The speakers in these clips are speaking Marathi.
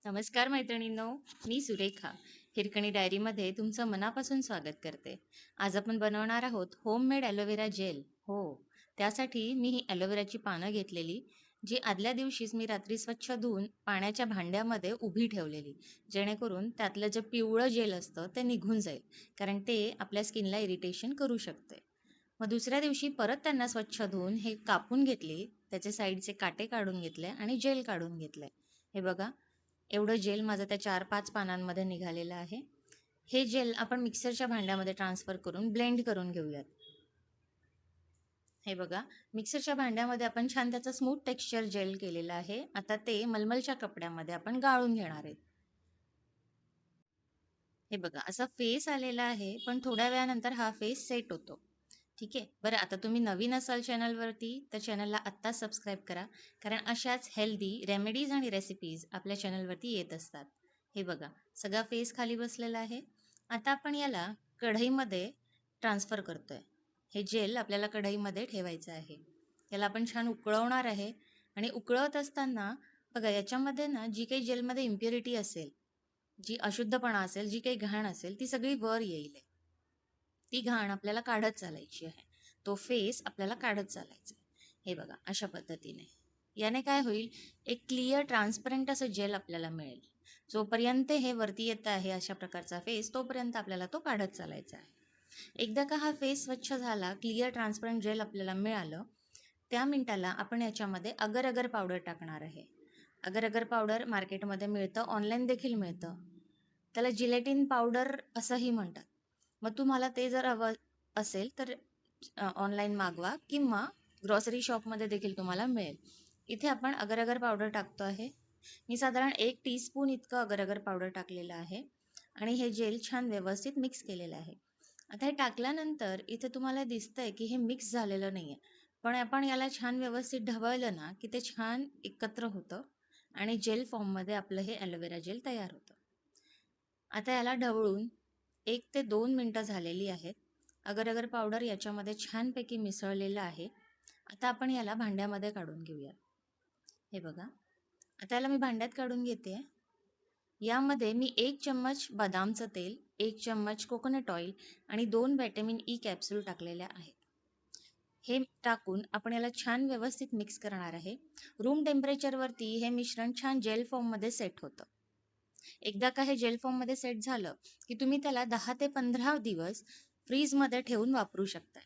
नमस्कार मैत्रिणींनो, मी सुरेखा. हिरकणी डायरीमध्ये तुमचं मनापासून स्वागत करते. आज आपण बनवणार आहोत होममेड ॲलोवेरा जेल. हो, त्यासाठी मी ही ॲलोवेराची पानं घेतलेली, जी आदल्या दिवशीच मी रात्री स्वच्छ धुवून पाण्याच्या भांड्यामध्ये उभी ठेवलेली, जेणेकरून त्यातलं जे पिवळं जेल असतं ते निघून जाईल, कारण ते आपल्या स्किनला इरिटेशन करू शकते. मग दुसऱ्या दिवशी परत त्यांना स्वच्छ धुवून हे कापून घेतली, त्याचे साईडचे काटे काढून घेतले आणि जेल काढून घेतलंय. हे बघा, एवढं जेल माझं त्या 4-5 पानांमध्ये निघालेलं आहे. हे जेल आपण मिक्सरच्या भांड्यामध्ये ट्रान्सफर करून ब्लेंड करून घेऊयात. हे बघा, मिक्सरच्या भांड्यामध्ये आपण छान त्याचं स्मूथ टेक्स्चर जेल केलेलं आहे. आता ते मलमलच्या कपड्यामध्ये आपण गाळून घेणार आहेत. हे बघा, असा फेस आलेला आहे, पण थोड्या वेळानंतर हा फेस सेट होतो. ठीक आहे. बरं, आता तुम्ही नवीन असाल चॅनलवरती तर चॅनलला आत्ताच सबस्क्राईब करा, कारण अशाच हेल्दी रेमेडीज आणि रेसिपीज आपल्या चॅनलवरती येत असतात. हे बघा, सगळा फेस खाली बसलेला आहे. आता आपण याला कढईमध्ये ट्रान्सफर करतोय. हे जेल आपल्याला कढईमध्ये ठेवायचं आहे. याला आपण छान उकळवणार आहे आणि उकळवत असताना बघा, याच्यामध्ये ना जी काही जेलमध्ये इम्प्युरिटी असेल, जी अशुद्धपणा असेल, जी काही घाण असेल, ती सगळी वर येईल. ती घाण आपल्याला काढत चालायची आहे. तो फेस आपल्याला काढत चालायचा आहे. हे बघा, अशा पद्धतीने. याने काय होईल, एक क्लिअर ट्रान्सपरंट असं जेल आपल्याला मिळेल. जोपर्यंत हे वरती येत आहे अशा प्रकारचा फेस, तोपर्यंत आपल्याला तो काढत चालायचा आहे. एकदा का हा फेस स्वच्छ झाला, क्लिअर ट्रान्सपरंट जेल आपल्याला मिळालं, त्या मिनिटाला आपण याच्यामध्ये अगर अगर पावडर टाकणार आहे. अगर अगर पावडर मार्केटमध्ये मिळतं, ऑनलाईन देखील मिळतं. त्याला जिलेटिन पावडर असंही म्हणतात. मग तुम्हाला ते जर हवं असेल तर ऑनलाईन मागवा किंवा ग्रॉसरी शॉपमध्ये देखील तुम्हाला मिळेल. इथे आपण अगर अगर पावडर टाकतो आहे. मी साधारण 1 टीस्पून इतकं अगर अगर पावडर टाकलेलं आहे आणि हे जेल छान व्यवस्थित मिक्स केलेलं आहे. आता हे टाकल्यानंतर इथे तुम्हाला दिसतंय की हे मिक्स झालेलं नाहीये. पण आपण याला छान व्यवस्थित ढवळलं ना, की ते छान एकत्र होतं आणि जेल फॉर्ममध्ये आपलं हे ॲलोवेरा जेल तयार होतं. आता याला ढवळून 1 ते 2 मिनिटं झालेली आहेत. अगर अगर पावडर याच्यामध्ये छानपैकी मिसळलेलं आहे. आता आपण याला भांड्यामध्ये काढून घेऊया. हे बघा, आता याला मी भांड्यात काढून घेते. यामध्ये मी 1 चम्मच बदामचं तेल, 1 चम्मच कोकोनट ऑइल आणि 2 व्हिटॅमिन ई कॅप्सूल टाकलेल्या आहेत. हे टाकून आपण याला छान व्यवस्थित मिक्स करणार आहे. रूम टेम्परेचरवरती हे मिश्रण छान जेल फॉर्ममध्ये सेट होतं. एकदा का हे जेल फॉर्ममध्ये सेट झालं, की तुम्ही त्याला 10 ते 15 दिवस फ्रीजमध्ये ठेवून वापरू शकताय.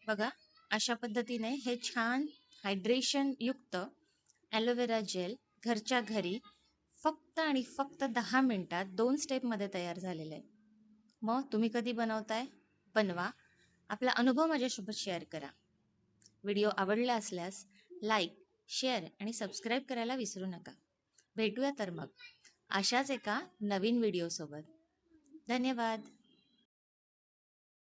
बघा, अशा पद्धतीने हे छान हायड्रेशन युक्त ॲलोवेरा जेल घरच्या घरी फक्त आणि फक्त 10 मिनिटात 2 स्टेपमध्ये तयार झालेलं आहे. मग तुम्ही कधी बनवताय? बनवा. आपला अनुभव माझ्यासोबत शेअर करा. व्हिडिओ आवडला असल्यास लाईक, शेअर आणि सबस्क्राईब करायला विसरू नका. भेटूया तर मग अशाच एका नवीन व्हिडिओसोबत. धन्यवाद.